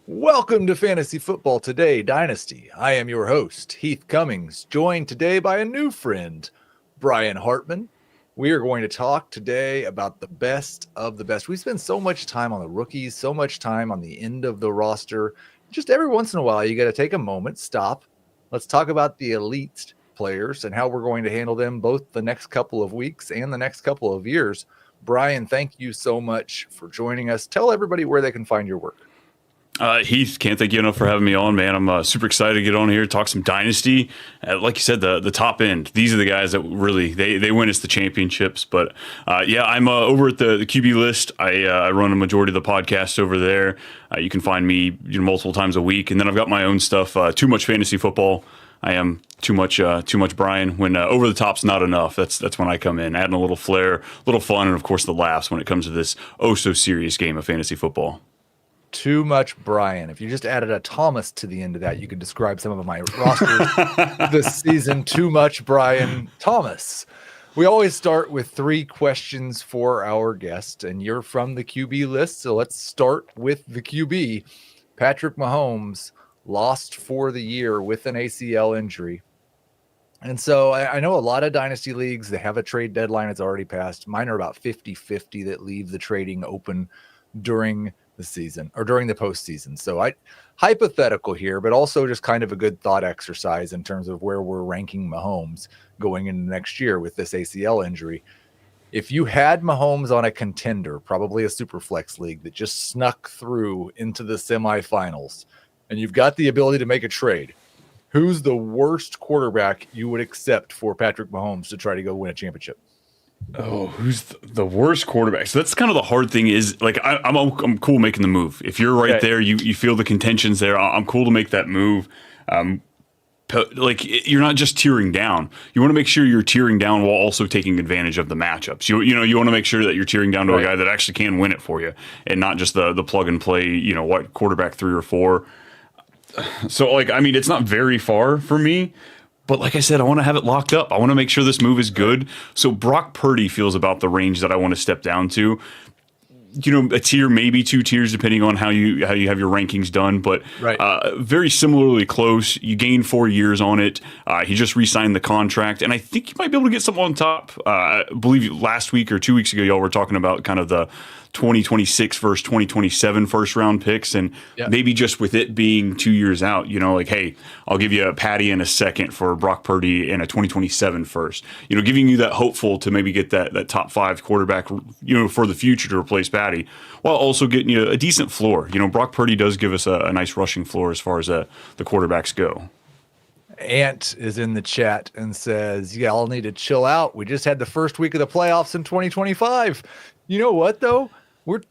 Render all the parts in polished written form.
Welcome to Fantasy Football Today Dynasty. I am your host, Heath Cummings, joined today by a new friend, Brian Hartman. We are going to talk today about the best of the best. We spend so much time on the rookies, so much time on the end of the roster. Just every once in a while, you got to take a moment, stop. Let's talk about the elite players and how we're going to handle them both the next couple of weeks and the next couple of years. Brian, thank you so much for joining us. Tell everybody where they can find your work. Heath, can't thank you enough for having me on, man. I'm super excited to get on here, talk some Dynasty. Like you said, the top end. These are the guys that really they win us the championships. But I'm over at the QB list. I run a majority of the podcast over there. You can find me multiple times a week, and then I've got my own stuff. Too much fantasy football. I am too much Brian. When over the top's not enough, that's when I come in, adding a little flair, a little fun, and of course the laughs when it comes to this oh so serious game of fantasy football. Too much Brian. If you just added a Thomas to the end of that, you could describe some of my rosters this season. Too much Brian Thomas. We always start with 3 questions for our guest, and you're from the QB list, so let's start with the QB. Patrick Mahomes lost for the year with an ACL injury. And so I know a lot of dynasty leagues, they have a trade deadline. It's already passed. Mine are about 50-50 that leave the trading open during the season or during the postseason. So hypothetical here, but also just kind of a good thought exercise in terms of where we're ranking Mahomes going into next year with this ACL injury. If you had Mahomes on a contender, probably a super flex league that just snuck through into the semifinals, and you've got the ability to make a trade, who's the worst quarterback you would accept for Patrick Mahomes to try to go win a championship? Oh, who's the worst quarterback? So that's kind of the hard thing is like I'm cool making the move. If you're right there, you feel the contentions there. I'm cool to make that move. Like you're not just tearing down. You want to make sure you're tearing down while also taking advantage of the matchups. You want to make sure that you're tearing down to a guy that actually can win it for you, and not just the plug and play. What quarterback 3 or 4. So it's not very far for me. But like I said, I want to have it locked up. I want to make sure this move is good. So Brock Purdy feels about the range that I want to step down to. A tier, maybe 2 tiers, depending on how you have your rankings done. But very similarly close. You gain 4 years on it. He just re-signed the contract, and I think you might be able to get something on top. I believe last week or 2 weeks ago, y'all were talking about kind of the 2026 versus 2027 first round picks, and maybe just with it being 2 years out, hey, I'll give you a Patty in a second for Brock Purdy and a 2027 first. Giving you that hopeful to maybe get that top 5 quarterback, for the future to replace Patty, while also getting you a decent floor. Brock Purdy does give us a nice rushing floor as far as the quarterbacks go. Ant is in the chat and says, yeah, I'll need to chill out. We just had the first week of the playoffs in 2025. You know what, though? We're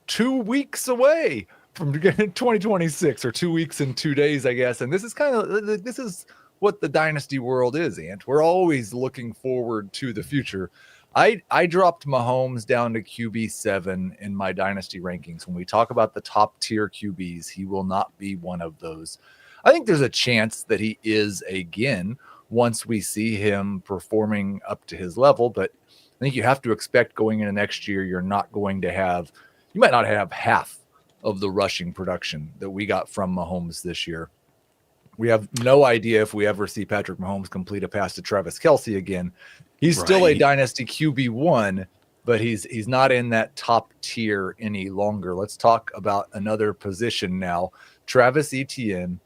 2 weeks away from 2026, or 2 weeks and 2 days, I guess. And this is what the dynasty world is, Ant. We're always looking forward to the future. I dropped Mahomes down to QB7 in my dynasty rankings. When we talk about the top tier QBs, he will not be one of those. I think there's a chance that he is again once we see him performing up to his level, but I think you have to expect going into next year, you might not have half of the rushing production that we got from Mahomes this year. We have no idea if we ever see Patrick Mahomes complete a pass to Travis Kelce again. He's still a dynasty QB1, but he's not in that top tier any longer. Let's talk about another position now. Travis Etienne,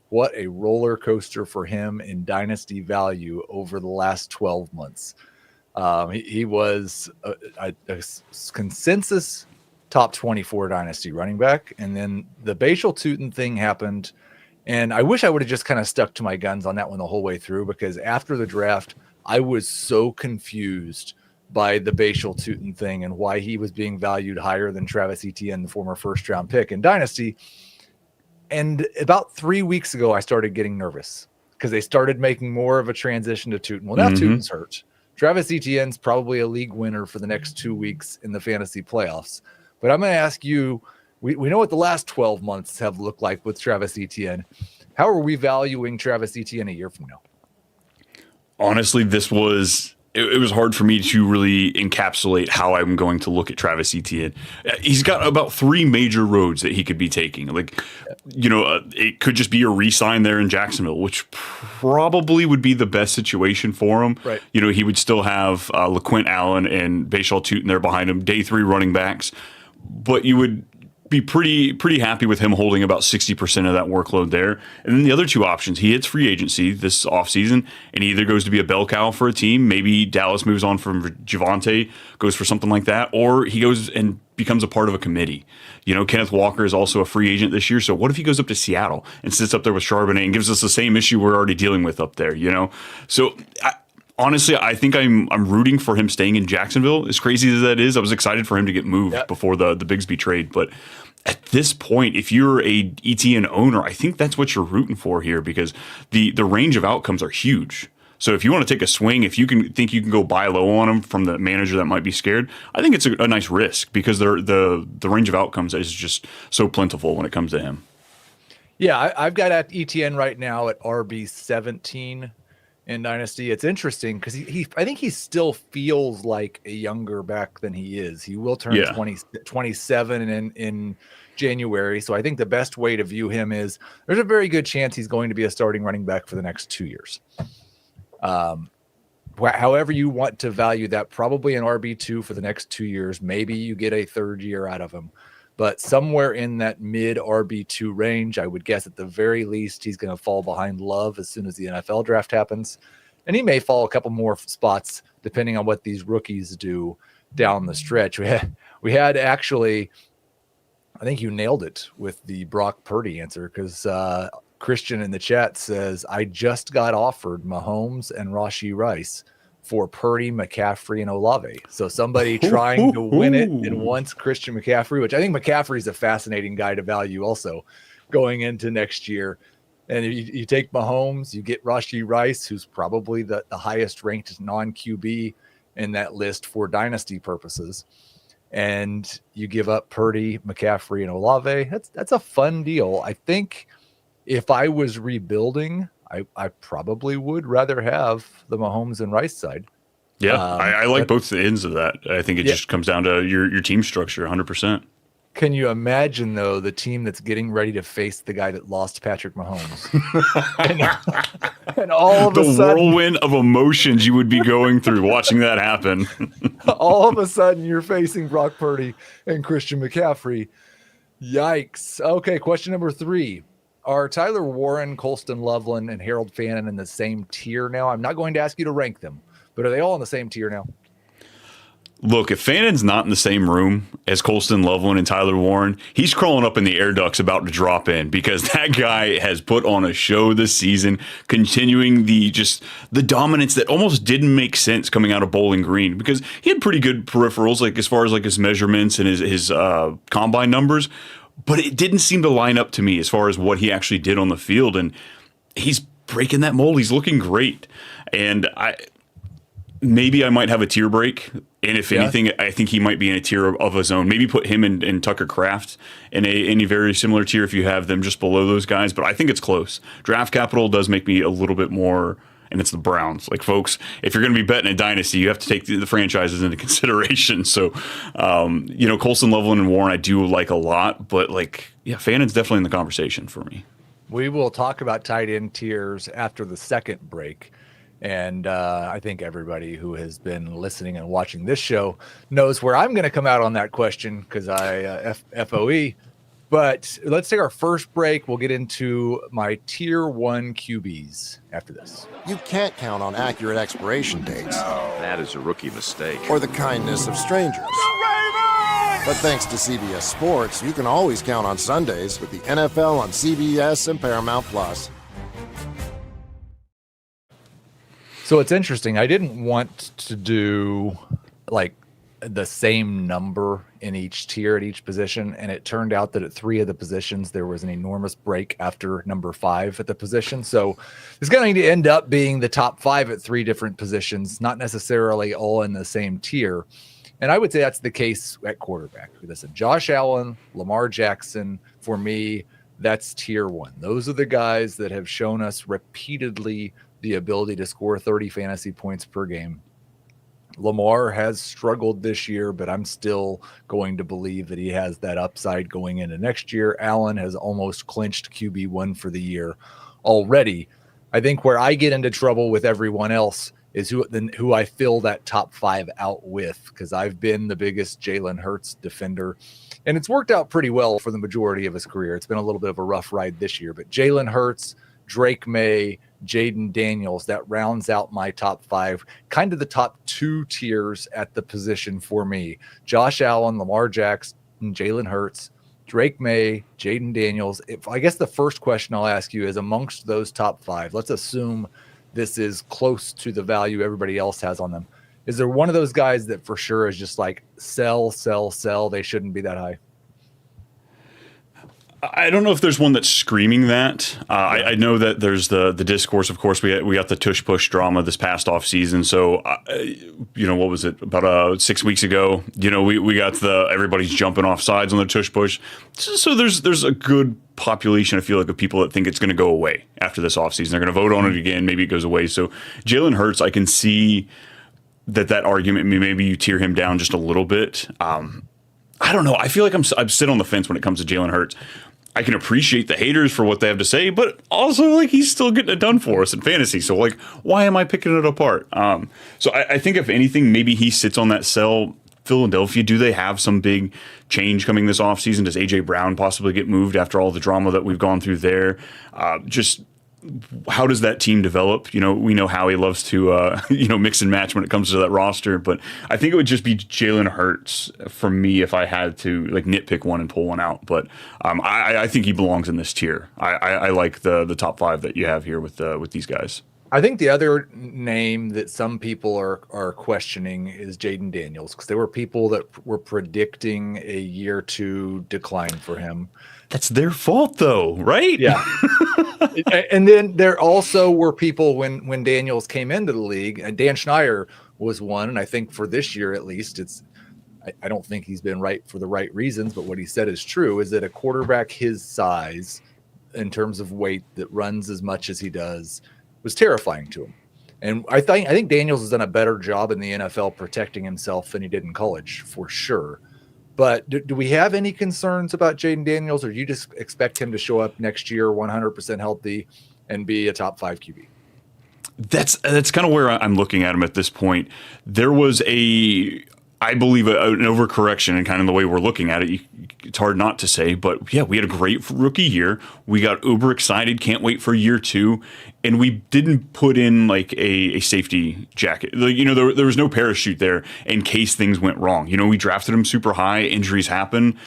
what a roller coaster for him in dynasty value over the last 12 months. He was a consensus top 24 dynasty running back. And then the Bashal Tutin thing happened. And I wish I would have just kind of stuck to my guns on that one the whole way through, because after the draft, I was so confused by the Bashal Tutin thing and why he was being valued higher than Travis Etienne, the former first round pick in dynasty. And about 3 weeks ago, I started getting nervous because they started making more of a transition to Tutin. Well, now Tutin's hurt. Travis Etienne's probably a league winner for the next 2 weeks in the fantasy playoffs. But I'm going to ask you, we know what the last 12 months have looked like with Travis Etienne. How are we valuing Travis Etienne a year from now? Honestly, this was it was hard for me to really encapsulate how I'm going to look at Travis Etienne. He's got about 3 major roads that he could be taking. Like, it could just be a re-sign there in Jacksonville, which probably would be the best situation for him. Right. He would still have LaQuint Allen and Bashaw Tutin there behind him, day 3 running backs. But you would be pretty happy with him holding about 60% of that workload there. And then the other 2 options, he hits free agency this offseason, and he either goes to be a bell cow for a team, maybe Dallas moves on from Javonte, goes for something like that, or he goes and becomes a part of a committee. Kenneth Walker is also a free agent this year, so what if he goes up to Seattle and sits up there with Charbonnet and gives us the same issue we're already dealing with up there, So honestly, I think I'm rooting for him staying in Jacksonville. As crazy as that is, I was excited for him to get moved before the Bigsby trade. But at this point, if you're a ETN owner, I think that's what you're rooting for here, because the range of outcomes are huge. So if you want to take a swing, if you think you can go buy low on him from the manager that might be scared, I think it's a nice risk, because the range of outcomes is just so plentiful when it comes to him. Yeah, I've got at ETN right now at RB 17. In Dynasty. It's interesting because I think he still feels like a younger back than he is. He will turn 27 in January. So I think the best way to view him is there's a very good chance he's going to be a starting running back for the next 2 years. However you want to value that, probably an RB2 for the next 2 years. Maybe you get a 3rd year out of him. But somewhere in that mid RB2 range, I would guess at the very least, he's going to fall behind Love as soon as the NFL draft happens. And he may fall a couple more spots depending on what these rookies do down the stretch. We had actually, I think you nailed it with the Brock Purdy answer, because Christian in the chat says, I just got offered Mahomes and Rashee Rice for Purdy, McCaffrey, and Olave. So somebody trying to win it and wants Christian McCaffrey, which I think McCaffrey's a fascinating guy to value also going into next year. And you take Mahomes, you get Rashee Rice, who's probably the highest ranked non-QB in that list for dynasty purposes. And you give up Purdy, McCaffrey, and Olave. That's a fun deal. I think if I was rebuilding, I probably would rather have the Mahomes and Rice side. Yeah, I like both the ends of that. I think it just comes down to your team structure 100%. Can you imagine, though, the team that's getting ready to face the guy that lost Patrick Mahomes? and all of a sudden, the whirlwind of emotions you would be going through watching that happen. All of a sudden, you're facing Brock Purdy and Christian McCaffrey. Yikes. Okay, question number 3. Are Tyler Warren, Colston Loveland, and Harold Fannin in the same tier now? I'm not going to ask you to rank them, but are they all in the same tier now? Look, if Fannin's not in the same room as Colston Loveland and Tyler Warren, he's crawling up in the air ducts about to drop in, because that guy has put on a show this season, continuing the dominance that almost didn't make sense coming out of Bowling Green, because he had pretty good peripherals, like as far as like his measurements and his combine numbers. But it didn't seem to line up to me as far as what he actually did on the field. And he's breaking that mold. He's looking great. And maybe I might have a tier break. And if anything, I think he might be in a tier of his own. Maybe put him and Tucker Kraft in a very similar tier if you have them just below those guys. But I think it's close. Draft capital does make me a little bit more, and it's the Browns. Like, folks, if you're going to be betting a dynasty, you have to take the franchises into consideration. So, Colston, Loveland, and Warren I do like a lot. But, Fannin's definitely in the conversation for me. We will talk about tight end tiers after the second break. And I think everybody who has been listening and watching this show knows where I'm going to come out on that question, because I FOE. But let's take our first break. We'll get into my tier 1 QBs after this. You can't count on accurate expiration dates. That is a rookie mistake. Or the kindness of strangers. But thanks to CBS Sports, you can always count on Sundays with the NFL on CBS and Paramount Plus. So it's interesting. I didn't want to do the same number in each tier at each position, and it turned out that at 3 of the positions there was an enormous break after number 5 at the position. So it's going to end up being the top 5 at 3 different positions, not necessarily all in the same tier. And I would say that's the case at quarterback. Listen, Josh Allen, Lamar Jackson, for me, that's tier 1. Those are the guys that have shown us repeatedly the ability to score 30 fantasy points per game. Lamar has struggled this year, but I'm still going to believe that he has that upside going into next year. Allen has almost clinched QB1 for the year already. I think where I get into trouble with everyone else is who I fill that top 5 out with, because I've been the biggest Jalen Hurts defender, and it's worked out pretty well for the majority of his career. It's been a little bit of a rough ride this year, but Jalen Hurts, Drake May, Jaden Daniels, that rounds out my top 5, kind of the top 2 tiers at the position for me. Josh Allen, Lamar Jackson, Jalen Hurts, Drake May, Jaden Daniels. I guess the first question I'll ask you is, amongst those top 5, let's assume this is close to the value everybody else has on them. Is there one of those guys that for sure is just like sell, sell, sell? They shouldn't be that high. I don't know if there's one that's screaming that. I know that there's the discourse. Of course, we got the tush push drama this past off season. So, what was it, about 6 weeks ago? We got everybody's jumping off sides on the tush push. So there's a good population, I feel like, of people that think it's going to go away after this offseason. They're going to vote on it again. Maybe it goes away. So Jalen Hurts, I can see that argument. Maybe you tear him down just a little bit. I don't know. I feel like I'm sit on the fence when it comes to Jalen Hurts. I can appreciate the haters for what they have to say, but also, like, he's still getting it done for us in fantasy. So, like, why am I picking it apart? So I think if anything, maybe he sits on that sell. Philadelphia, do they have some big change coming this offseason? Does A.J. Brown possibly get moved after all the drama that we've gone through there? Just how does that team develop? We know how he loves to, mix and match when it comes to that roster. But I think it would just be Jalen Hurts for me if I had to, like, nitpick one and pull one out. But I think he belongs in this tier. I like the top 5 that you have here with these guys. I think the other name that some people are questioning is Jaden Daniels, because there were people that were predicting a year 2 decline for him. That's their fault, though, right? Yeah. And then there also were people when Daniels came into the league, and Dan Schneider was one, and I think for this year at least, I don't think he's been right for the right reasons, but what he said is true, is that a quarterback his size, in terms of weight, that runs as much as he does, was terrifying to him. And I think Daniels has done a better job in the NFL protecting himself than he did in college, for sure. But do we have any concerns about Jaden Daniels, or do you just expect him to show up next year 100% healthy and be a top 5 QB? That's kind of where I'm looking at him at this point. There was I believe, an overcorrection in kind of the way we're looking at it. It's hard not to say, but yeah, we had a great rookie year. We got uber excited, can't wait for year 2, and we didn't put in like a safety jacket. There was no parachute there in case things went wrong. We drafted him super high, injuries happen.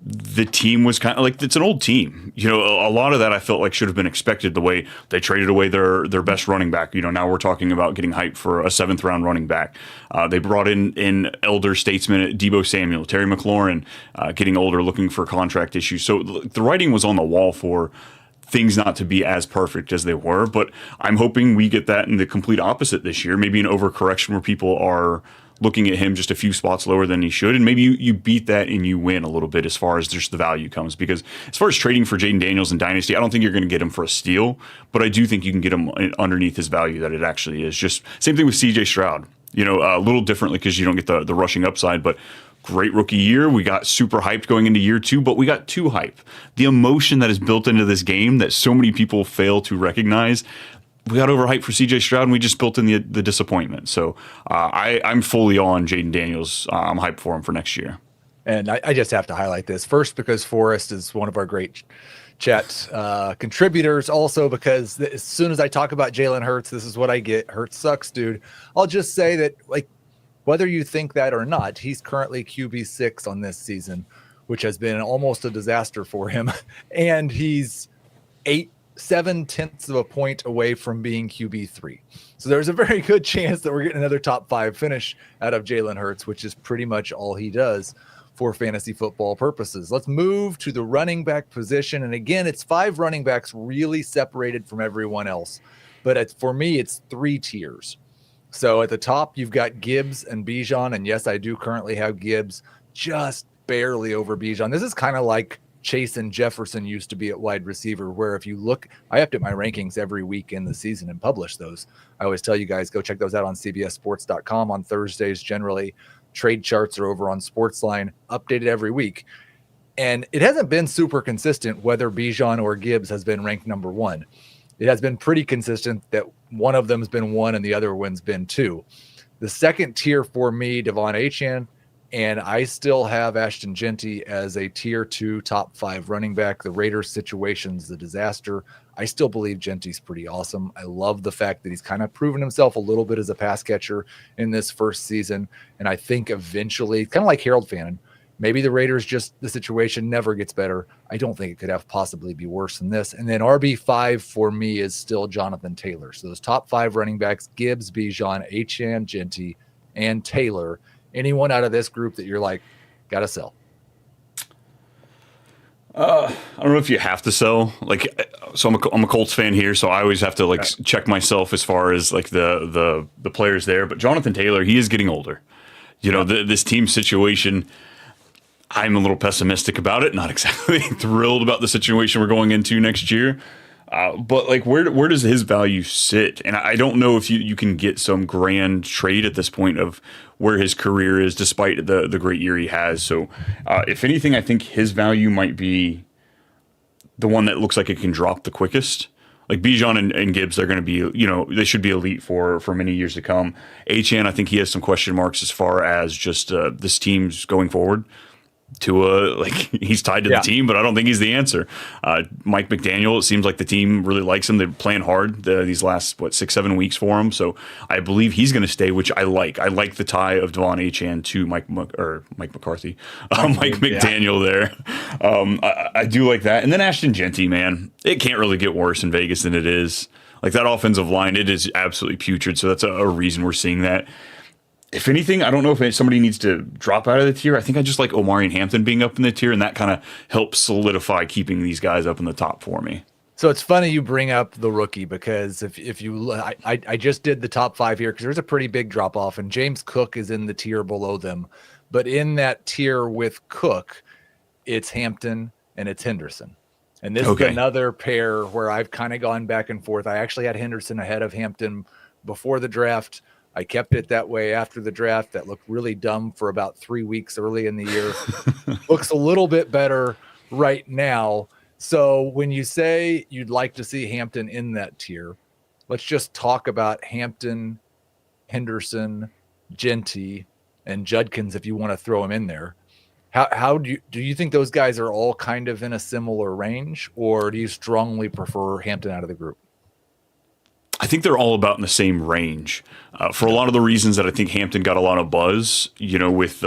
The team was kind of like, it's an old team. A lot of that I felt like should have been expected, the way they traded away their best running back. Now we're talking about getting hyped for a 7th round running back. They brought in elder statesmen, Deebo Samuel, Terry McLaurin, getting older, looking for contract issues. So the writing was on the wall for things not to be as perfect as they were. But I'm hoping we get that in the complete opposite this year. Maybe an overcorrection where people are looking at him just a few spots lower than he should, and maybe you beat that and you win a little bit as far as just the value comes. Because as far as trading for Jaden Daniels in Dynasty, I don't think you're going to get him for a steal, but I do think you can get him underneath his value that it actually is. Just same thing with CJ Stroud, a little differently because you don't get the rushing upside, but great rookie year. We got super hyped going into year 2, but we got too hyped. The emotion that is built into this game that so many people fail to recognize. We got overhyped for CJ Stroud, and we just built in the disappointment. So I'm fully on Jaden Daniels. I'm hyped for him for next year. And I just have to highlight this first because Forrest is one of our great chat contributors. Also because as soon as I talk about Jalen Hurts, this is what I get. Hurts sucks, dude. I'll just say that, like, whether you think that or not, he's currently QB6 on this season, which has been almost a disaster for him. And he's 7/10 of a point away from being QB3. So there's a very good chance that we're getting another top 5 finish out of Jalen Hurts, which is pretty much all he does for fantasy football purposes. Let's move to the running back position. And again, it's 5 running backs really separated from everyone else. But for me, it's 3 tiers. So at the top, you've got Gibbs and Bijan. And yes, I do currently have Gibbs just barely over Bijan. This is kind of like Chase and Jefferson used to be at wide receiver, where if you look, I update my rankings every week in the season and publish those. I always tell you guys, go check those out on cbssports.com on Thursdays. Generally, trade charts are over on Sportsline, updated every week. And it hasn't been super consistent whether Bijan or Gibbs has been ranked number one. It has been pretty consistent that one of them has been 1 and the other one's been 2. The second tier for me, Devon Achane, and I still have Ashton Genty as a tier 2 top 5 running back. The Raiders situation's the disaster. I still believe Genty's pretty awesome. I love the fact that he's kind of proven himself a little bit as a pass catcher in this first season. And I think eventually, kind of like Harold Fannin, maybe the Raiders the situation never gets better. I don't think it could have possibly be worse than this. And then RB5 for me is still Jonathan Taylor. So those top 5 running backs, Gibbs, Bijan, Achane, Genty, and Taylor. Anyone out of this group that you're like, gotta sell? I don't know if you have to sell. So I'm a Colts fan here, so I always have to check myself as far as the players there. But Jonathan Taylor, he is getting older. This team situation, I'm a little pessimistic about it. Not exactly thrilled about the situation we're going into next year. But where does his value sit? And I don't know if you can get some grand trade at this point of where his career is, despite the great year he has. So if anything, I think his value might be the one that looks like it can drop the quickest. Like Bijan and Gibbs, they're going to be, they should be elite for many years to come. Achane, I think he has some question marks as far as just this team's going forward. Tua, he's tied to the team, but I don't think he's the answer. Mike McDaniel, it seems like the team really likes him. They're playing hard these last 6-7 weeks for him, so I believe he's going to stay, which I like. I like the tie of Devon Achane to Mike McCarthy, Mike McDaniel there. I do like that, and then Ashton Genty, man, it can't really get worse in Vegas than it is. That offensive line, it is absolutely putrid. So that's a reason we're seeing that. If anything, I don't know if somebody needs to drop out of the tier. I think I just like Omari and Hampton being up in the tier, and that kind of helps solidify keeping these guys up in the top for me. So it's funny you bring up the rookie, because if you I just did the top 5 here because there's a pretty big drop off, and James Cook is in the tier below them. But in that tier with Cook, it's Hampton and it's Henderson. And this is another pair where I've kind of gone back and forth. I actually had Henderson ahead of Hampton before the draft. I kept it that way after the draft. That looked really dumb for about 3 weeks early in the year. Looks a little bit better right now. So when you say you'd like to see Hampton in that tier, let's just talk about Hampton, Henderson, Genty, and Judkins if you want to throw him in there. How do you think those guys are all kind of in a similar range, or do you strongly prefer Hampton out of the group? I think they're all about in the same range for a lot of the reasons that I think Hampton got a lot of buzz, with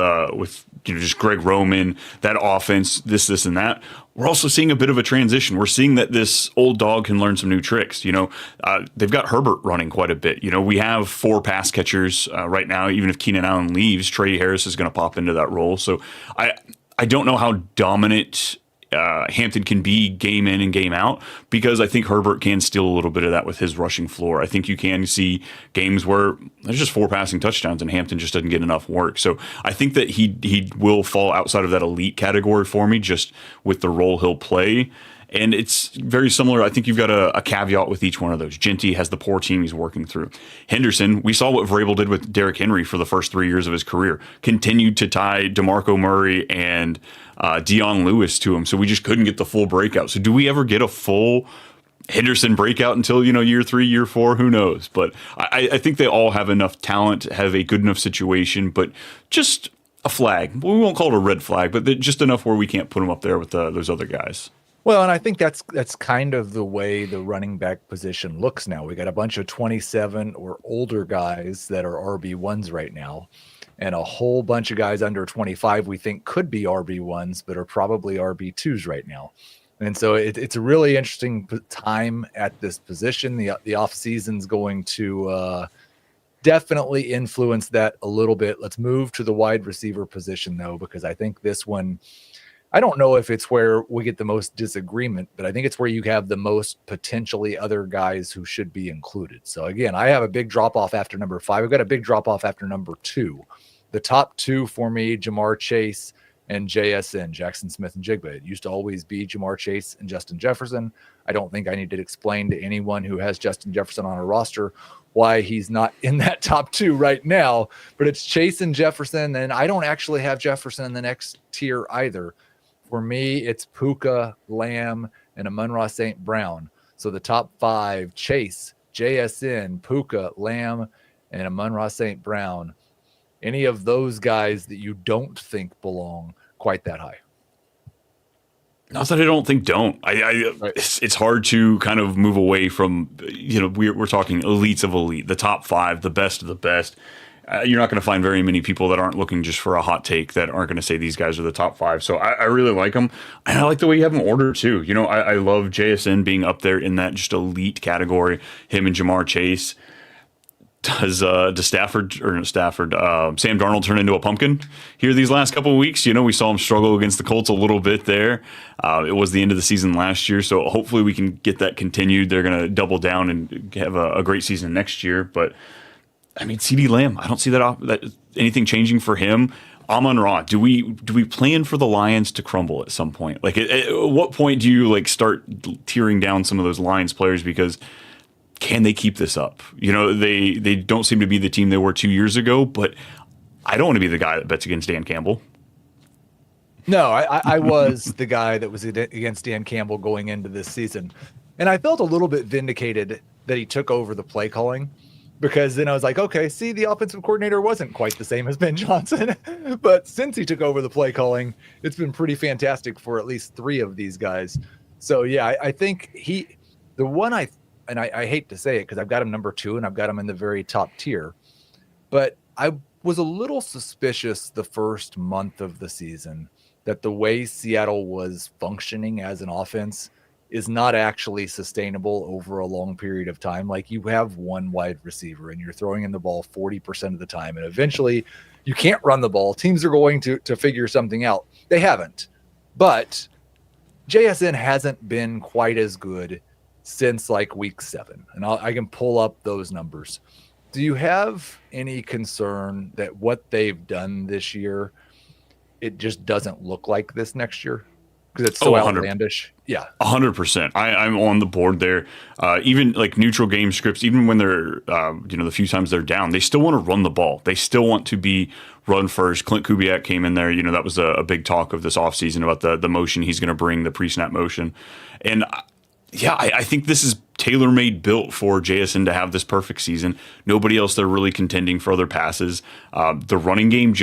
just Greg Roman, that offense, this and that. We're also seeing a bit of a transition. We're seeing that this old dog can learn some new tricks. They've got Herbert running quite a bit. We have 4 pass catchers right now. Even if Keenan Allen leaves, Trey Harris is going to pop into that role. So I don't know how dominant Hampton can be game in and game out, because I think Herbert can steal a little bit of that with his rushing floor. I think you can see games where there's just 4 passing touchdowns and Hampton just doesn't get enough work. So I think that he will fall outside of that elite category for me, just with the role he'll play. And it's very similar. I think you've got a caveat with each one of those. Genty has the poor team he's working through. Henderson, we saw what Vrabel did with Derrick Henry for the first 3 years of his career. Continued to tie DeMarco Murray and Dion Lewis to him. So we just couldn't get the full breakout. So do we ever get a full Henderson breakout until, year 3, year 4? Who knows? But I think they all have enough talent, have a good enough situation, but just a flag. We won't call it a red flag, but just enough where we can't put them up there with those other guys. Well, and I think that's kind of the way the running back position looks now. We got a bunch of 27 or older guys that are RB1s right now, and a whole bunch of guys under 25 we think could be RB1s, but are probably RB2s right now. And so it's a really interesting time at this position. The off season's going to definitely influence that a little bit. Let's move to the wide receiver position, though, because I think this one, I don't know if it's where we get the most disagreement, but I think it's where you have the most potentially other guys who should be included. So again, I have a big drop off after number 5. I've got a big drop off after number 2. The top 2 for me, Jamar Chase and JSN, Jackson Smith and Jigba. It used to always be Jamar Chase and Justin Jefferson. I don't think I need to explain to anyone who has Justin Jefferson on a roster why he's not in that top 2 right now, but it's Chase and Jefferson, and I don't actually have Jefferson in the next tier either. For me, it's Puka, Lamb, and Amon-Ra St. Brown. So the top 5, Chase, JSN, Puka, Lamb, and Amon-Ra St. Brown. Any of those guys that you don't think belong quite that high? Not that I don't think don't. Right. It's hard to kind of move away from, we're talking elites of elite, the top 5, the best of the best. You're not going to find very many people that aren't looking just for a hot take that aren't going to say these guys are the top 5. So I really like them. And I like the way you have them ordered too. I love JSN being up there in that just elite category. Him and Jamar Chase. Does Sam Darnold turn into a pumpkin here these last couple of weeks? We saw him struggle against the Colts a little bit there. It was the end of the season last year, so hopefully we can get that continued. They're going to double down and have a great season next year. But I mean, CeeDee Lamb, I don't see that anything changing for him. Amon-Ra, do we plan for the Lions to crumble at some point? Like, at what point do you start tearing down some of those Lions players because? Can they keep this up? They don't seem to be the team they were 2 years ago, but I don't want to be the guy that bets against Dan Campbell. No, I was the guy that was against Dan Campbell going into this season. And I felt a little bit vindicated that he took over the play calling, because then I was like, okay, see, the offensive coordinator wasn't quite the same as Ben Johnson. But since he took over the play calling, it's been pretty fantastic for at least 3 of these guys. So, yeah, I think I hate to say it because I've got him number 2 and I've got him in the very top tier, but I was a little suspicious the first month of the season that the way Seattle was functioning as an offense is not actually sustainable over a long period of time. Like, you have one wide receiver and you're throwing in the ball 40% of the time, and eventually you can't run the ball. Teams are going to figure something out. They haven't, but JSN hasn't been quite as good since week 7, and I can pull up those numbers. Do you have any concern that what they've done this year, it just doesn't look like this next year because it's so outlandish? Yeah, 100%. I'm on the board there. Even neutral game scripts, even when they're the few times they're down, they still want to run the ball. They still want to be run first. Clint Kubiak came in there. That was a big talk of this offseason about the motion he's going to bring, the pre-snap motion, and. Yeah, I think this is tailor-made built for JSN to have this perfect season. Nobody else they're really contending for other passes. The running game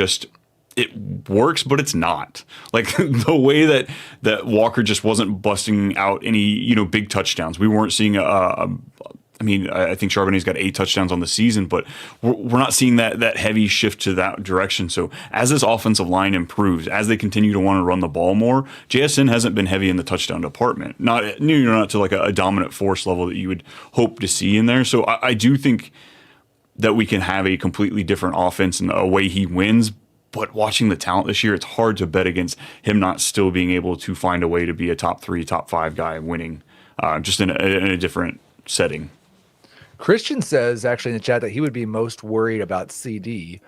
it works, but it's not. The way that Walker just wasn't busting out any big touchdowns. We weren't seeing I think Charbonnet's got 8 touchdowns on the season, but we're not seeing that heavy shift to that direction. So as this offensive line improves, as they continue to want to run the ball more, JSN hasn't been heavy in the touchdown department. Not to a dominant force level that you would hope to see in there. So I do think that we can have a completely different offense in a way he wins. But watching the talent this year, it's hard to bet against him not still being able to find a way to be a top 3, top 5 guy winning, just in a different setting. Christian says actually in the chat that he would be most worried about CD.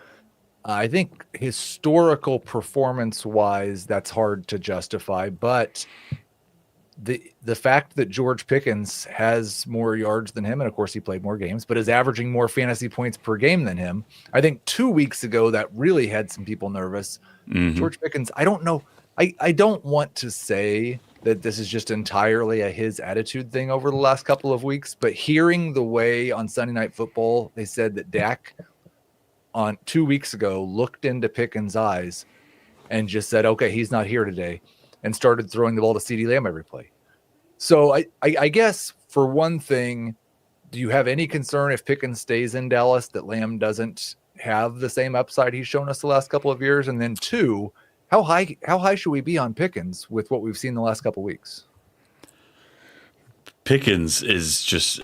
I think historical performance-wise, that's hard to justify, but the fact that George Pickens has more yards than him, and of course he played more games, but is averaging more fantasy points per game than him, I think 2 weeks ago that really had some people nervous. Mm-hmm. George Pickens, I don't know. I don't want to say that this is just entirely a his attitude thing over the last couple of weeks, but hearing the way on Sunday Night Football they said that Dak on 2 weeks ago looked into Pickens' eyes and just said, okay, he's not here today, and started throwing the ball to CeeDee Lamb every play. So I guess for one thing, do you have any concern if Pickens stays in Dallas that Lamb doesn't have the same upside he's shown us the last couple of years? And then 2, how high should we be on Pickens with what we've seen the last couple of weeks? Pickens is just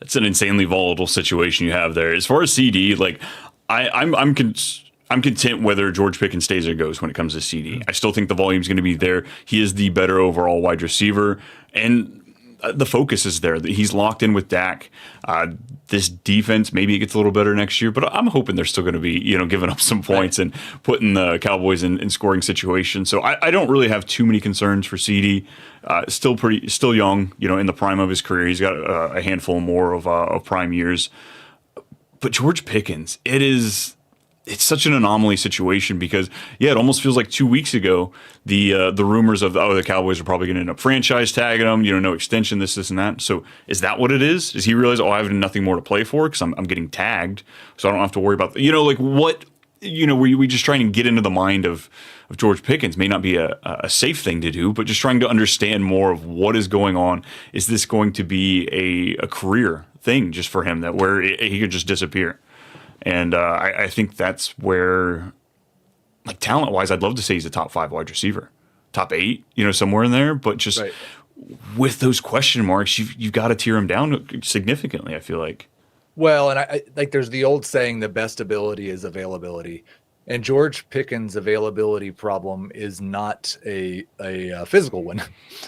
it's an insanely volatile situation you have there. As far as CD, I'm content whether George Pickens stays or goes when it comes to CD. I still think the volume is going to be there. He is the better overall wide receiver, and the focus is there. He's locked in with Dak. This defense, maybe it gets a little better next year, but I'm hoping they're still going to be, giving up some points and putting the Cowboys in scoring situations. So I don't really have too many concerns for CD. Still young, in the prime of his career. He's got a handful more of prime years. But George Pickens, it's such an anomaly situation because, it almost feels like 2 weeks ago, the rumors of, the Cowboys are probably going to end up franchise tagging him, no extension, this, and that. So is that what it is? Does he realize, I have nothing more to play for because I'm getting tagged, so I don't have to worry about, what, we just trying to get into the mind of George Pickens may not be a safe thing to do, but just trying to understand more of what is going on. Is this going to be a career thing just for him where he could just disappear? And I think that's where, talent-wise, I'd love to say he's a top 5 wide receiver, top 8, somewhere in there. But just with those question marks, you've got to tear him down significantly, I feel like. Well, and I there's the old saying, the best ability is availability. And George Pickens' availability problem is not a physical one.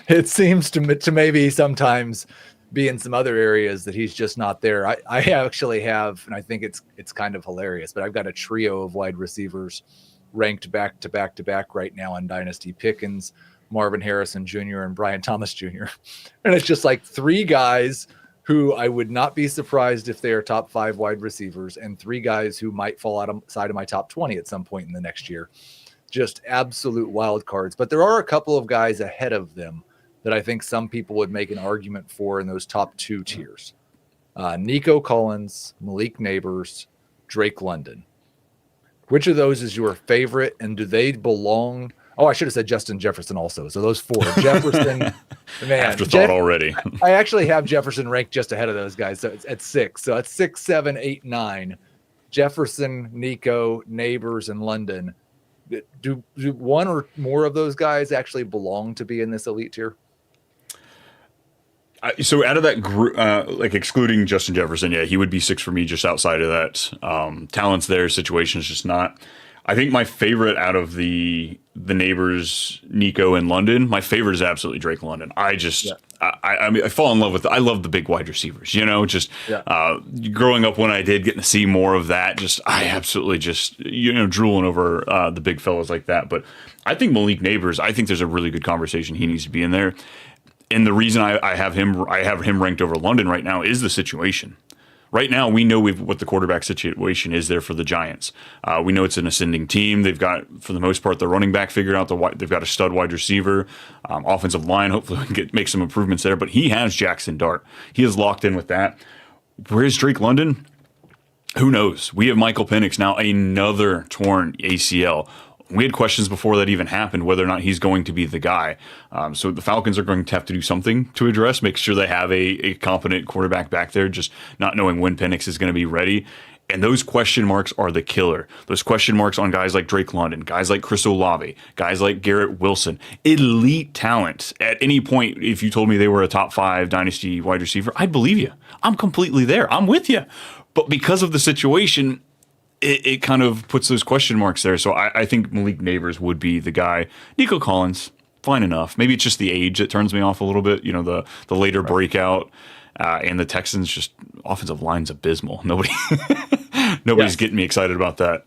It seems to maybe sometimes be in some other areas that he's just not there. I actually have, and I think it's kind of hilarious, but I've got a trio of wide receivers ranked back to back right now on Dynasty: Pickens, Marvin Harrison Jr., and Brian Thomas Jr. And it's just like 3 guys who I would not be surprised if they are top 5 wide receivers, and 3 guys who might fall outside of my top 20 at some point in the next year. Just absolute wild cards. But there are a couple of guys ahead of them that I think some people would make an argument for in those top 2 tiers. Nico Collins, Malik Neighbors, Drake London. Which of those is your favorite, and do they belong? Oh, I should have said Justin Jefferson also. So those 4. Jefferson, man. Afterthought already. I actually have Jefferson ranked just ahead of those guys. So it's at 6. So it's 6, 7, 8, 9. Jefferson, Nico, Neighbors, and London. Do one or more of those guys actually belong to be in this elite tier? So out of that group, excluding Justin Jefferson, he would be 6 for me, just outside of that. Talent's there, situation's just not. I think my favorite out of the Neighbors, Nico and London, my favorite is absolutely Drake London. I fall in love with I love the big wide receivers, growing up when I did, getting to see more of that, I absolutely drooling over the big fellas like that. But I think Malik Neighbors, I think there's a really good conversation he needs to be in there. And the reason I have him ranked over London right now is the situation. Right now, we know what the quarterback situation is there for the Giants. We know it's an ascending team. They've got, for the most part, the running back figured out. They've got a stud wide receiver, offensive line. Hopefully, we can make some improvements there. But he has Jackson Dart. He is locked in with that. Where's Drake London? Who knows? We have Michael Penix now, another torn ACL. We had questions before that even happened, whether or not he's going to be the guy. So the Falcons are going to have to do something to address, make sure they have a competent quarterback back there, just not knowing when Penix is going to be ready. And those question marks are the killer. Those question marks on guys like Drake London, guys like Chris Olave, guys like Garrett Wilson, elite talent. At any point, if you told me they were a top 5 Dynasty wide receiver, I'd believe you. I'm completely there. I'm with you. But because of the situation, it kind of puts those question marks there. So I think Malik Neighbors would be the guy. Nico Collins, fine enough. Maybe it's just the age that turns me off a little bit. The later breakout. And the Texans, just offensive line's abysmal. Nobody's getting me excited about that.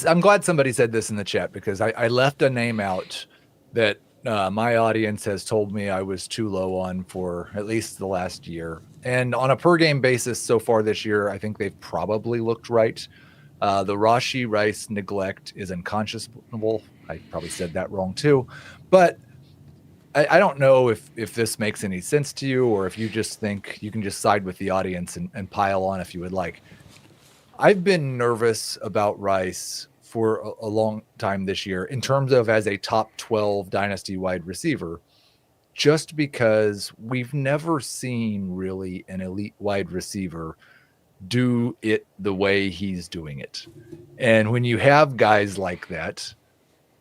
I'm glad somebody said this in the chat, because I left a name out that my audience has told me I was too low on for at least the last year. And on a per game basis so far this year, I think they've probably looked right. The Rashee Rice neglect is unconscionable. I probably said that wrong too. But I don't know if this makes any sense to you, or if you just think you can just side with the audience and pile on if you would like. I've been nervous about Rice for a long time this year in terms of as a top 12 Dynasty wide receiver, just because we've never seen really an elite wide receiver do it the way he's doing it. And when you have guys like that,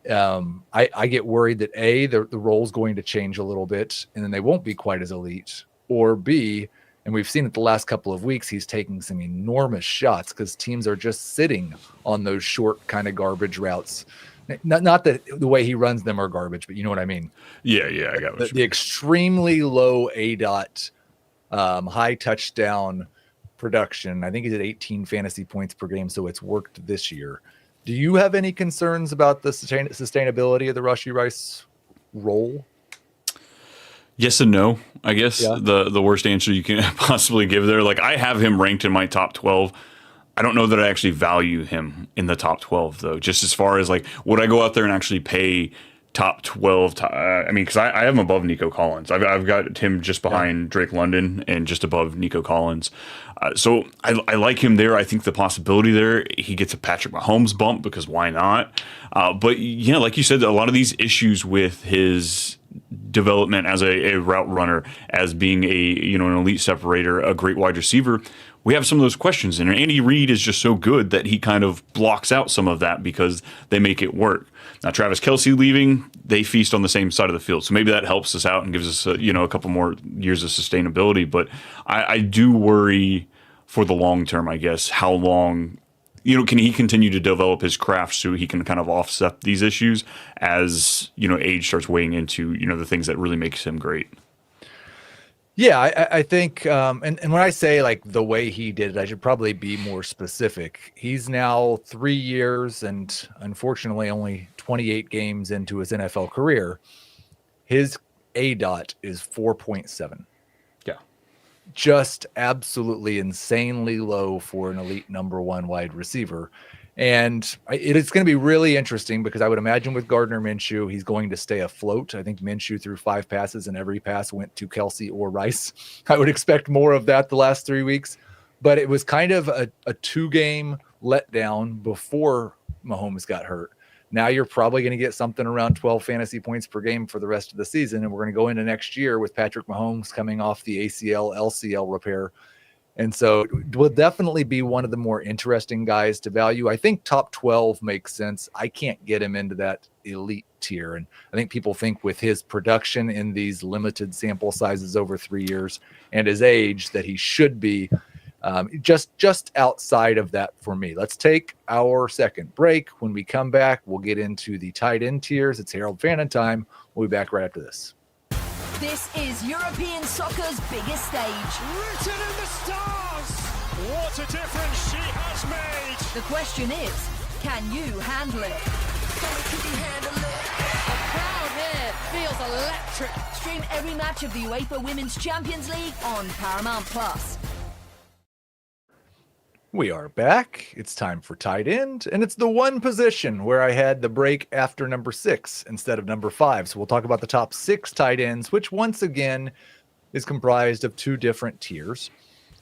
I get worried that A, the role's going to change a little bit, and then they won't be quite as elite, or B, and we've seen it the last couple of weeks, he's taking some enormous shots because teams are just sitting on those short kind of garbage routes Not that the way he runs them are garbage, but you know what I mean. Yeah, I got The extremely low ADOT, high touchdown production. I think he's at 18 fantasy points per game, so it's worked this year. Do you have any concerns about the sustainability of the Rashee Rice role? Yes and no, I guess. Yeah. The worst answer you can possibly give there. Like, I have him ranked in my top 12. I don't know that I actually value him in the top 12, though. Just as far as, like, would I go out there and actually pay top 12? I mean, because I have him above Nico Collins. I've got him just behind Drake London and just above Nico Collins. So I like him there. I think the possibility there, he gets a Patrick Mahomes bump because why not? But, yeah, like you said, a lot of these issues with his development as a route runner, as being an elite separator, a great wide receiver, we have some of those questions. And Andy Reid is just so good that he kind of blocks out some of that because they make it work. Now, Travis Kelce leaving, they feast on the same side of the field. So maybe that helps us out and gives us a couple more years of sustainability. But I do worry for the long term, I guess, how long, can he continue to develop his craft so he can kind of offset these issues as, age starts weighing into, the things that really makes him great. Yeah, I think, and when I say like the way he did it, I should probably be more specific. He's now 3 years and unfortunately only 28 games into his NFL career. His ADOT is 4.7. Yeah. Just absolutely insanely low for an elite number one wide receiver. And it's going to be really interesting because I would imagine with Gardner Minshew, he's going to stay afloat. I think Minshew threw 5 passes and every pass went to Kelce or Rice. I would expect more of that the last 3 weeks, but it was kind of a 2-game letdown before Mahomes got hurt. Now you're probably going to get something around 12 fantasy points per game for the rest of the season. And we're going to go into next year with Patrick Mahomes coming off the ACL, LCL repair. And so it will definitely be one of the more interesting guys to value. I think top 12 makes sense. I can't get him into that elite tier. And I think people think with his production in these limited sample sizes over 3 years and his age that he should be just outside of that for me. Let's take our second break. When we come back, we'll get into the tight end tiers. It's Harold Fannin time. We'll be back right after this. This is European soccer's biggest stage. Written in the stars! What a difference she has made! The question is, can you handle it? The crowd here feels electric. Stream every match of the UEFA Women's Champions League on Paramount+. We are back. It's time for tight end, and it's the one position where I had the break after number 6 instead of number 5. So we'll talk about the top 6 tight ends, which once again is comprised of 2 different tiers.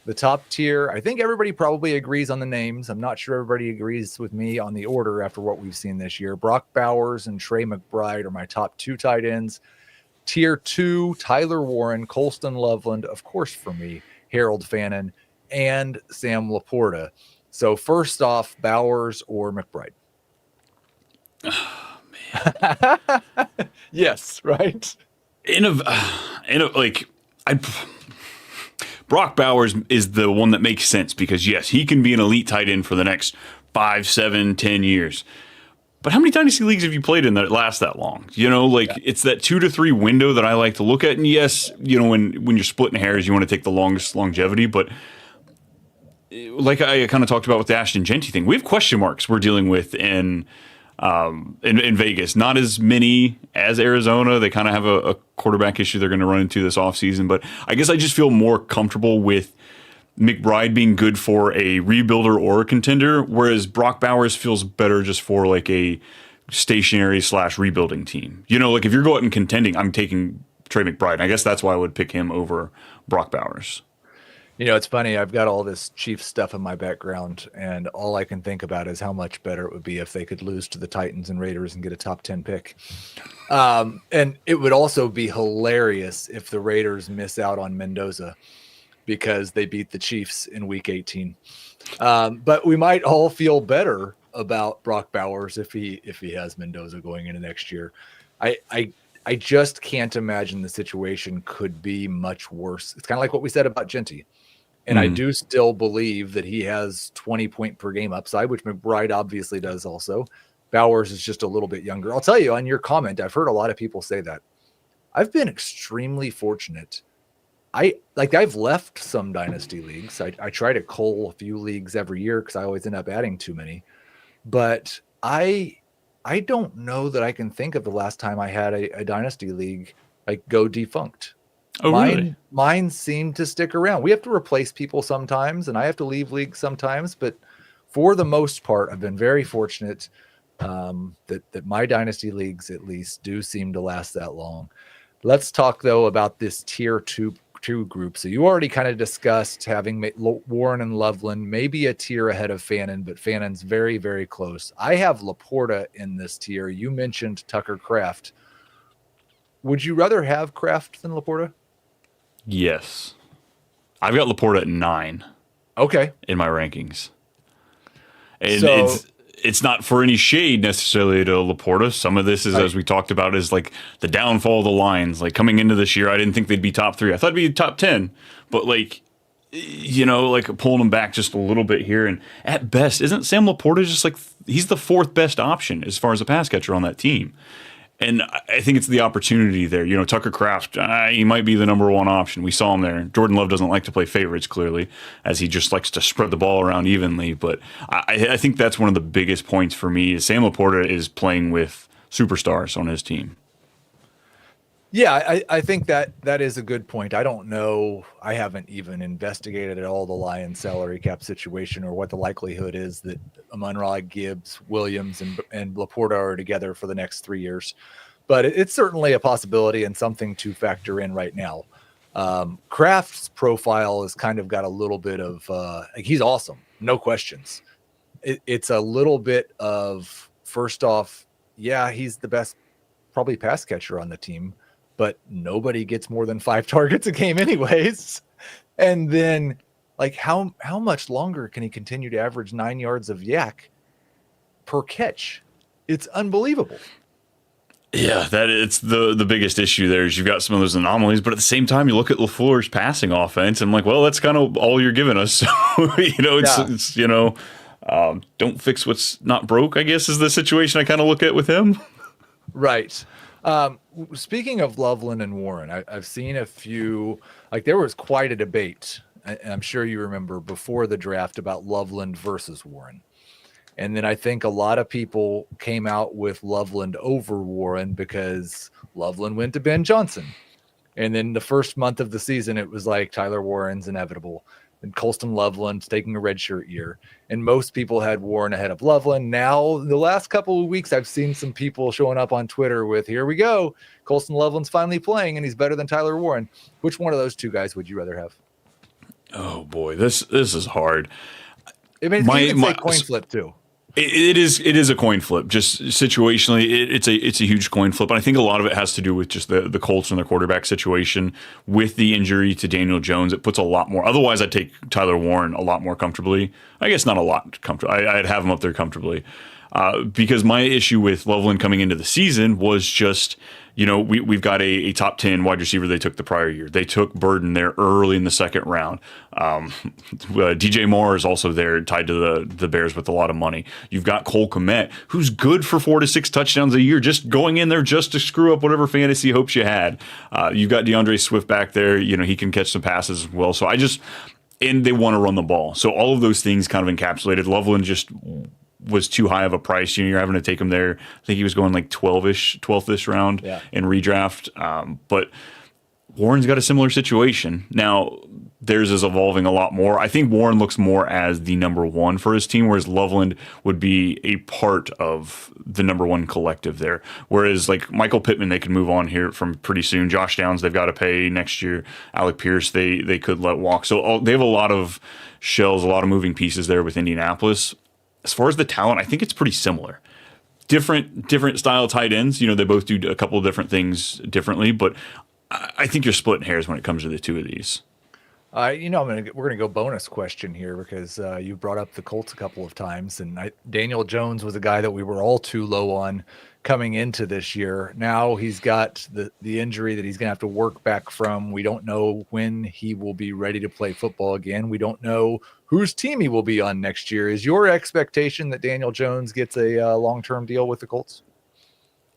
The top tier, I think everybody probably agrees on the names. I'm not sure everybody agrees with me on the order after what we've seen this year. Brock Bowers and Trey McBride are my top 2 tight ends. Tier 2, Tyler Warren, Colston Loveland, of course for me, Harold Fannin, and Sam Laporta. So first off, Bowers or McBride? Oh, man. Yes, right? Brock Bowers is the one that makes sense because, yes, he can be an elite tight end for the next 5, 7, 10 years. But how many dynasty leagues have you played in that last that long? It's that 2 to 3 window that I like to look at. And yes, when you're splitting hairs, you want to take the longest longevity. But like I kind of talked about with the Ashton Genty thing, we have question marks we're dealing with in Vegas. Not as many as Arizona. They kind of have a quarterback issue they're going to run into this offseason. But I guess I just feel more comfortable with McBride being good for a rebuilder or a contender, whereas Brock Bowers feels better just for like a stationary / rebuilding team. Like if you're going and contending, I'm taking Trey McBride. I guess that's why I would pick him over Brock Bowers. It's funny. I've got all this Chiefs stuff in my background, and all I can think about is how much better it would be if they could lose to the Titans and Raiders and get a top 10 pick. And it would also be hilarious if the Raiders miss out on Mendoza because they beat the Chiefs in week 18. But we might all feel better about Brock Bowers if he has Mendoza going into next year. I just can't imagine the situation could be much worse. It's kind of like what we said about Genty. And I do still believe that he has 20 point per game upside, which McBride obviously does also. Bowers is just a little bit younger. I'll tell you, on your comment, I've heard a lot of people say that. I've been extremely fortunate. I've left some dynasty leagues. I try to cull a few leagues every year because I always end up adding too many. But I don't know that I can think of the last time I had a dynasty league like go defunct. Oh, really? Mine seem to stick around. We have to replace people sometimes, and I have to leave leagues sometimes. But for the most part, I've been very fortunate that my dynasty leagues at least do seem to last that long. Let's talk though about this tier two group. So you already kind of discussed having Warren and Loveland, maybe a tier ahead of Fannin, but Fannin's very, very close. I have Laporta in this tier. You mentioned Tucker Kraft. Would you rather have Kraft than Laporta? Yes. I've got Laporta at 9. Okay. In my rankings. And it's not for any shade necessarily to Laporta. Some of this is, as we talked about, is like the downfall of the Lions. Like coming into this year, I didn't think they'd be top 3. I thought it'd be top 10, but like pulling them back just a little bit here. And at best, isn't Sam Laporta just like, he's the 4th best option as far as a pass catcher on that team. And I think it's the opportunity there. Tucker Kraft, he might be the number 1 option. We saw him there. Jordan Love doesn't like to play favorites, clearly, as he just likes to spread the ball around evenly. But I think that's one of the biggest points for me is Sam Laporta is playing with superstars on his team. Yeah, I think that is a good point. I don't know. I haven't even investigated at all the Lions salary cap situation or what the likelihood is that Amon-Ra, Gibbs, Williams, and Laporta are together for the next 3 years. But it's certainly a possibility and something to factor in right now. Kraft's profile has kind of got a little bit of he's awesome, no questions. It's a little bit of, first off, yeah, he's the best probably pass catcher on the team, but nobody gets more than 5 targets a game anyways. And then like how much longer can he continue to average 9 yards of yak per catch? It's unbelievable. Yeah, it's the biggest issue there is you've got some of those anomalies, but at the same time you look at LaFleur's passing offense and I'm like, well, that's kind of all you're giving us. So, it's don't fix what's not broke, I guess, is the situation I kind of look at with him. Right. Speaking of Loveland and Warren, I've seen a few, like there was quite a debate, and I'm sure you remember before the draft about Loveland versus Warren. And then I think a lot of people came out with Loveland over Warren because Loveland went to Ben Johnson. And then the first month of the season, it was like Tyler Warren's inevitable. And Colston Loveland's taking a redshirt year. And most people had Warren ahead of Loveland. Now, the last couple of weeks, I've seen some people showing up on Twitter with, here we go, Colston Loveland's finally playing, and he's better than Tyler Warren. Which one of those two guys would you rather have? Oh, boy, this is hard. It means you can say coin flip, too. It is a coin flip. Just situationally, it's a huge coin flip. And I think a lot of it has to do with just the Colts and their quarterback situation with the injury to Daniel Jones. It puts a lot more. Otherwise, I'd take Tyler Warren a lot more comfortably. I guess not a lot comfortable. I'd have him up there comfortably. Because my issue with Loveland coming into the season was just, we've got a top 10 wide receiver they took the prior year. They took Burden there early in the second round. DJ Moore is also there tied to the Bears with a lot of money. You've got Cole Kmet, who's good for 4 to 6 touchdowns a year, just going in there just to screw up whatever fantasy hopes you had. You've got DeAndre Swift back there. He can catch some passes as well. So and they want to run the ball. So all of those things kind of encapsulated. Loveland just was too high of a price. You're having to take him there. I think he was going like 12th-ish round in redraft. But Warren's got a similar situation. Now, theirs is evolving a lot more. I think Warren looks more as the number 1 for his team, whereas Loveland would be a part of the number 1 collective there. Whereas like Michael Pittman, they can move on here from pretty soon. Josh Downs, they've got to pay next year. Alec Pierce, they could let walk. So they have a lot of shells, a lot of moving pieces there with Indianapolis. As far as the talent, I think it's pretty similar. Different style tight ends. They both do a couple of different things differently, but I think you're splitting hairs when it comes to the two of these. We're gonna go bonus question here because you brought up the Colts a couple of times, and Daniel Jones was a guy that we were all too low on coming into this year. Now he's got the injury that he's going to have to work back from. We don't know when he will be ready to play football again. We don't know whose team he will be on next year. Is your expectation that Daniel Jones gets a long-term deal with the Colts?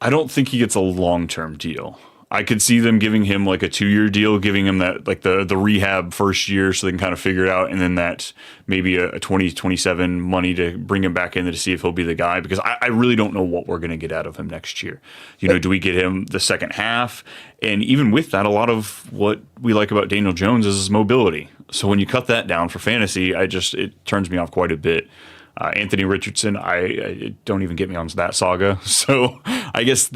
I don't think he gets a long-term deal. I could see them giving him like a 2-year deal, giving him that like the rehab first year so they can kind of figure it out, and then that maybe a 2027 money to bring him back in to see if he'll be the guy, because I really don't know what we're going to get out of him next year. Do we get him the second half? And even with that, a lot of what we like about Daniel Jones is his mobility. So when you cut that down for fantasy, it turns me off quite a bit. Anthony Richardson, I don't even get me on that saga. So I guess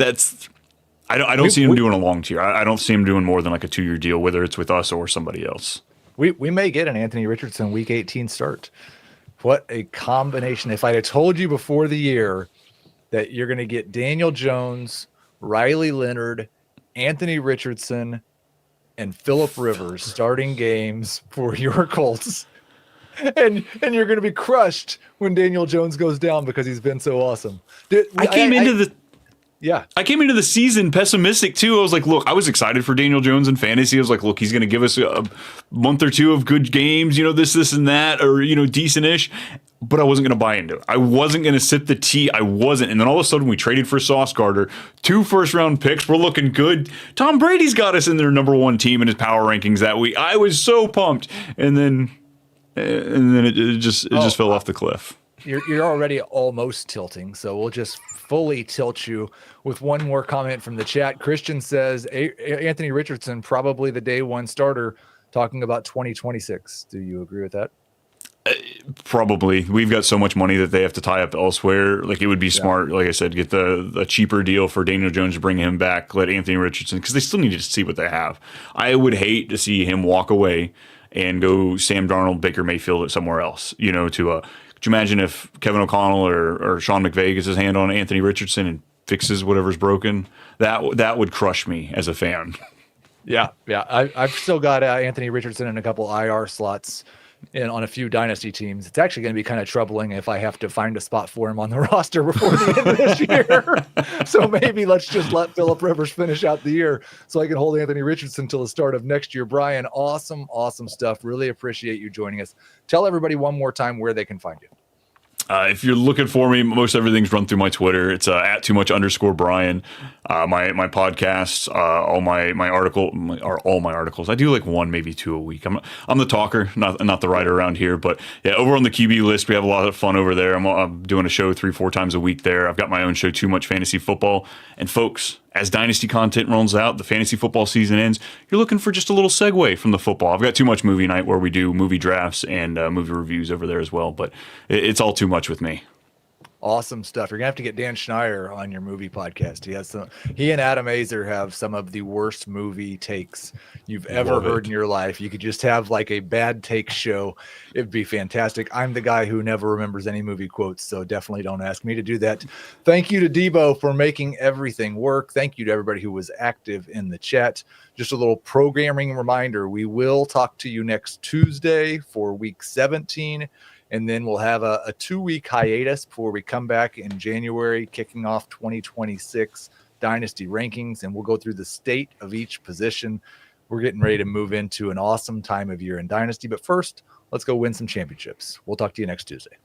I don't see him doing a long tier. I don't see him doing more than like a 2-year deal, whether it's with us or somebody else. We may get an Anthony Richardson Week 18 start. What a combination. If I had told you before the year that you're going to get Daniel Jones, Riley Leonard, Anthony Richardson, and Phillip Rivers starting games for your Colts, and you're going to be crushed when Daniel Jones goes down because he's been so awesome. I came into the season pessimistic too. I was like, look, I was excited for Daniel Jones in fantasy. I was like, look, he's going to give us a month or two of good games, this and that, or, decent-ish. But I wasn't going to buy into it. I wasn't going to sit the T. I wasn't. And then all of a sudden we traded for Sauce Gardner, 2 first-round picks. We're looking good. Tom Brady's got us in their number 1 team in his power rankings that week. I was so pumped. And then it just fell off the cliff. You're already almost tilting, so we'll just fully tilt you with one more comment from the chat. Christian says Anthony Richardson probably the day 1 starter, talking about 2026. Do you agree with that? Probably. We've got so much money that they have to tie up elsewhere. Like, it would be smart, like I said, get the cheaper deal for Daniel Jones to bring him back, let Anthony Richardson, because they still need to see what they have. I would hate to see him walk away and go Sam Darnold, Baker Mayfield somewhere else, could you imagine if Kevin O'Connell or Sean McVay gets his hand on Anthony Richardson and fixes whatever's broken? That would crush me as a fan. Yeah. I've still got Anthony Richardson in a couple IR slots on a few dynasty teams. It's actually going to be kind of troubling if I have to find a spot for him on the roster before the end of this year. So maybe let's just let Phillip Rivers finish out the year so I can hold Anthony Richardson till the start of next year. Brian, awesome stuff. Really appreciate you joining us. Tell everybody one more time where they can find you. If you're looking for me, most everything's run through my Twitter. It's at @toomuch_Brian. My podcasts, all my articles. I do like 1, maybe 2 a week. I'm the talker, not the writer around here. But yeah, over on the QB list, we have a lot of fun over there. I'm doing a show 3-4 times a week there. I've got my own show, Too Much Fantasy Football. And folks, as Dynasty content rolls out, the fantasy football season ends, you're looking for just a little segue from the football. I've got Too Much Movie Night where we do movie drafts and movie reviews over there as well. But it's all too much with me. Awesome stuff. You're gonna have to get Dan Schneider on your movie podcast. He and Adam Azer have some of the worst movie takes you've ever heard in your life. You could just have like a bad take show. It'd be fantastic. I'm the guy who never remembers any movie quotes, so definitely don't ask me to do that. Thank you to Debo for making everything work. Thank you to everybody who was active in the chat. Just a little programming reminder. We will talk to you next Tuesday for week 17. And then we'll have a 2-week hiatus before we come back in January, kicking off 2026 Dynasty rankings. And we'll go through the state of each position. We're getting ready to move into an awesome time of year in Dynasty. But first, let's go win some championships. We'll talk to you next Tuesday.